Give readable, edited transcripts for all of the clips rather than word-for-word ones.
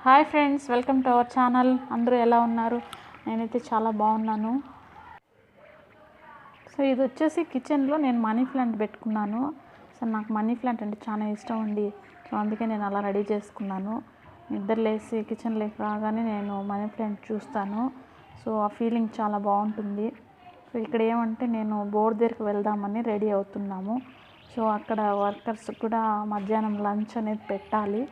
Hi friends, welcome to our channel. అందరూ ఎలా ఉన్నారు? నేనైతే చాలా బాగున్నాను. సో ఇది వచ్చేసి కిచెన్లో నేను మనీ ప్లాంట్ పెట్టుకున్నాను. సో నాకు మనీ ప్లాంట్ అంటే చాలా ఇష్టం అండి. సో అందుకే నేను అలా రెడీ చేసుకున్నాను. నిద్ర లేసి కిచెన్లోకి రాగానే నేను మనీ ప్లాంట్ చూస్తాను. సో ఆ ఫీలింగ్ చాలా బాగుంటుంది. సో ఇక్కడ ఏమంటే నేను బోర్డు దగ్గరికి వెళ్దామని రెడీ అవుతున్నాము. సో అక్కడ వర్కర్స్ కూడా మధ్యాహ్నం లంచ్ అనేది పెట్టాలి.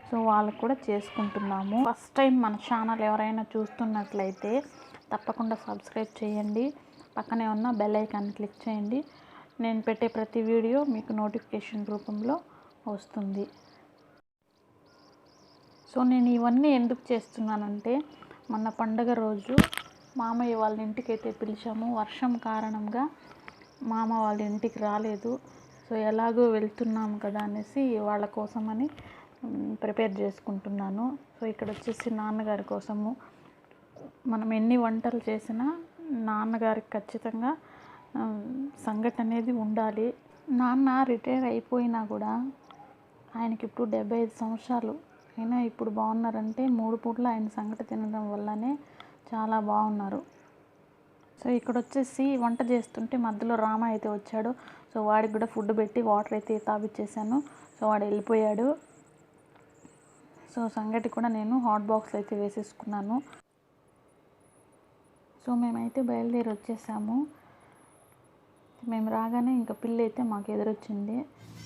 సో వాళ్ళకు కూడా చేసుకుంటున్నాము. ఫస్ట్ టైం మన ఛానల్ ఎవరైనా చూస్తున్నట్లయితే తప్పకుండా సబ్స్క్రైబ్ చేయండి. పక్కనే ఉన్న బెల్ ఐకాన్ క్లిక్ చేయండి. నేను పెట్టే ప్రతి వీడియో మీకు నోటిఫికేషన్ రూపంలో వస్తుంది. సో నేను ఇవన్నీ ఎందుకు చేస్తున్నానంటే, మొన్న పండగ రోజు మామయ్య వాళ్ళ ఇంటికి అయితే పిలిచాము. వర్షం కారణంగా మామ వాళ్ళ ఇంటికి రాలేదు. సో ఎలాగో వెళ్తున్నాము కదా అనేసి వాళ్ళ కోసమని ప్రిపేర్ చేసుకుంటున్నాను. సో ఇక్కడ వచ్చేసి నాన్నగారి కోసము మనం ఎన్ని వంటలు చేసినా నాన్నగారికి ఖచ్చితంగా సంగటి అనేది ఉండాలి. నాన్న రిటైర్ అయిపోయినా కూడా ఆయనకి ఇప్పుడు 75 సంవత్సరాలు అయినా ఇప్పుడు బాగున్నారంటే 3 పూటలు ఆయన సంగటి తినడం వల్లనే చాలా బాగున్నారు. సో ఇక్కడ వచ్చేసి వంట చేస్తుంటే మధ్యలో రామ అయితే వచ్చాడు. సో వాడికి కూడా ఫుడ్ పెట్టి వాటర్ అయితే తాపిచ్చేసాను. సో వాడు వెళ్ళిపోయాడు. సో సంగటి కూడా నేను హాట్ బాక్స్లో అయితే వేసేసుకున్నాను. సో మేమైతే బయలుదేరి వచ్చేసాము. మేము రాగానే ఇంకా పిల్లి అయితే మాకు ఎదురొచ్చింది.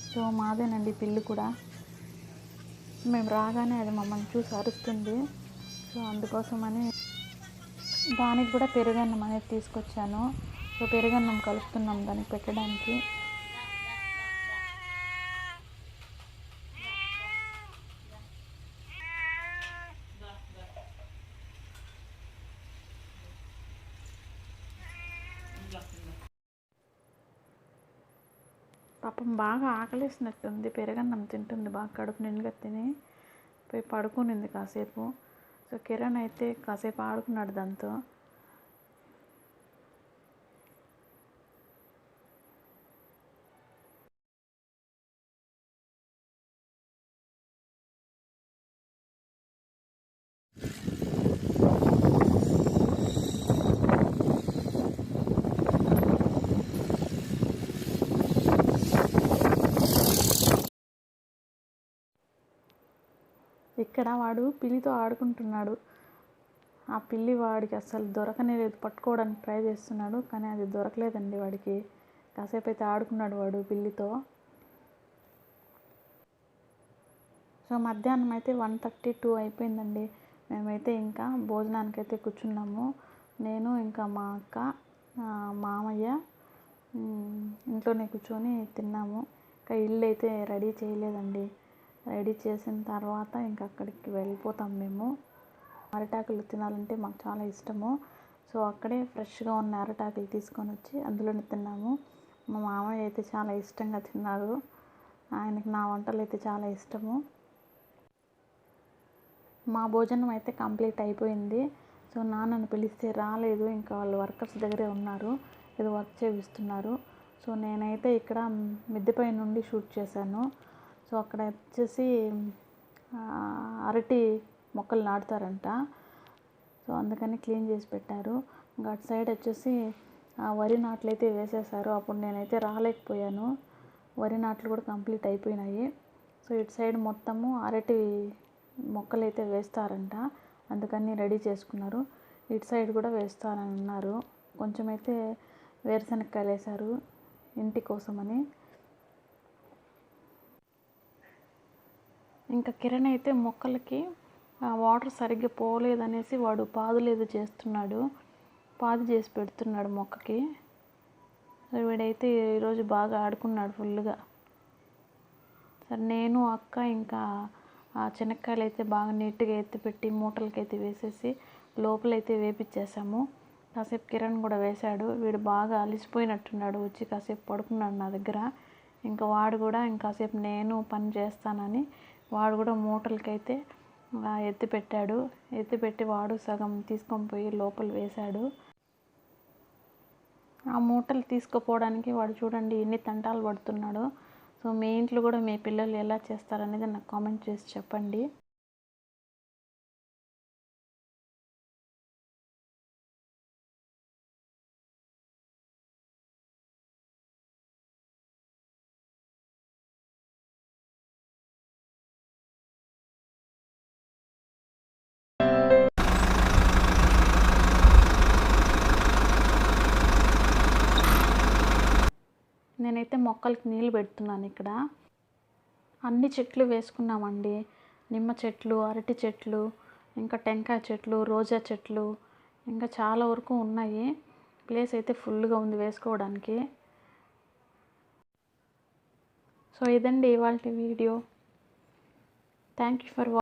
సో మాదేనండి పిల్లి కూడా. మేము రాగానే అది మమ్మల్ని చూసి అరుస్తుంది. సో అందుకోసమని దానికి కూడా పెరుగన్నం అనేది తీసుకొచ్చాను. సో పెరుగన్నం కలుపుతున్నాం దానికి పెట్టడానికి. పాపం బాగా ఆకలిసినట్టుంది. పెరుగన్నం తింటుంది బాగా, కడుపు నిండుగా తిని పోయి పడుకునింది కాసేపు. సో కిరణ్ అయితే కాసేపు ఆడుకున్నాడు దాంతో. ఇక్కడ వాడు పిల్లితో ఆడుకుంటున్నాడు. ఆ పిల్లి వాడికి అసలు దొరకనేలేదు. పట్టుకోవడానికి ట్రై చేస్తున్నాడు కానీ అది దొరకలేదండి వాడికి. కాసేపు అయితే ఆడుకున్నాడు వాడు పిల్లితో. సో మధ్యాహ్నం అయితే 1:32 అయిపోయిందండి. మేమైతే ఇంకా భోజనానికైతే కూర్చున్నాము. నేను ఇంకా మా అక్క, మామయ్య ఇంట్లోనే కూర్చొని తిన్నాము. ఇంకా ఇల్లు అయితే రెడీ చేయలేదండి. రెడీ చేసిన తర్వాత ఇంకా అక్కడికి వెళ్ళిపోతాం మేము. అరిటాకులు తినాలంటే మాకు చాలా ఇష్టము. సో అక్కడే ఫ్రెష్గా ఉన్న అరిటాకులు తీసుకొని వచ్చి అందులోనే తిన్నాము. మా మామయ్య అయితే చాలా ఇష్టంగా తిన్నారు. ఆయనకి నా వంటలు అయితే చాలా ఇష్టము. మా భోజనం అయితే కంప్లీట్ అయిపోయింది. సో నాన్నను పిలిస్తే రాలేదు. ఇంకా వాళ్ళు వర్కర్స్ దగ్గరే ఉన్నారు, ఏదో వర్క్ చేపిస్తున్నారు. సో నేనైతే ఇక్కడ మిద్దెపై నుండి షూట్ చేశాను. సో అక్కడ వచ్చేసి అరటి మొక్కలు నాటుతారంట. సో అందుకని క్లీన్ చేసి పెట్టారు. ఇంకా అటు సైడ్ వచ్చేసి వరి నాట్లు అయితే వేసేసారు. అప్పుడు నేనైతే రాలేకపోయాను. వరి నాట్లు కూడా కంప్లీట్ అయిపోయినాయి. సో ఇటు సైడ్ మొత్తము అరటి మొక్కలు అయితే వేస్తారంట, అందుకని రెడీ చేసుకున్నారు. ఇటు సైడ్ కూడా వేస్తారని అన్నారు. కొంచెం అయితే వేరుశనక్కాయలు వేశారు ఇంటి కోసమని. ఇంకా కిరణ్ అయితే మొక్కలకి వాటర్ సరిగ్గా పోలేదనేసి వాడు పాదులేదో చేస్తున్నాడు. పాదు చేసి పెడుతున్నాడు మొక్కకి. వీడైతే ఈరోజు బాగా ఆడుకున్నాడు ఫుల్గా. సరే నేను అక్క ఇంకా ఆ శనక్కాయలు అయితే బాగా నీట్గా ఎత్తిపెట్టి మూటలకైతే వేసేసి లోపలైతే వేపించేసాము. కాసేపు కిరణ్ కూడా వేశాడు. వీడు బాగా అలిసిపోయినట్టున్నాడు, వచ్చి కాసేపు పడుకున్నాడు నా దగ్గర. ఇంకా వాడు కూడా ఇంకాసేపు నేను పని చేస్తానని వాడు కూడా మూటలకైతే ఎత్తిపెట్టాడు. ఎత్తిపెట్టి వాడు సగం తీసుకొని పోయి లోపల వేశాడు. ఆ మూటలు తీసుకుపోవడానికి వాడు చూడండి ఎన్ని తంటాలు పడుతున్నాడో. సో మీ ఇంట్లో కూడా మీ పిల్లలు ఎలా చేస్తారనేది నాకు కామెంట్ చేసి చెప్పండి. నేనైతే మొక్కలకి నీళ్ళు పెడుతున్నాను ఇక్కడ. అన్ని చెట్లు వేసుకున్నామండి. నిమ్మ చెట్లు, అరటి చెట్లు, ఇంకా టెంకాయ చెట్లు, రోజా చెట్లు, ఇంకా చాలా వరకు ఉన్నాయి. ప్లేస్ అయితే ఫుల్గా ఉంది వేసుకోవడానికి. సో ఇదండి ఇవాల్టి video. Thank you for watching.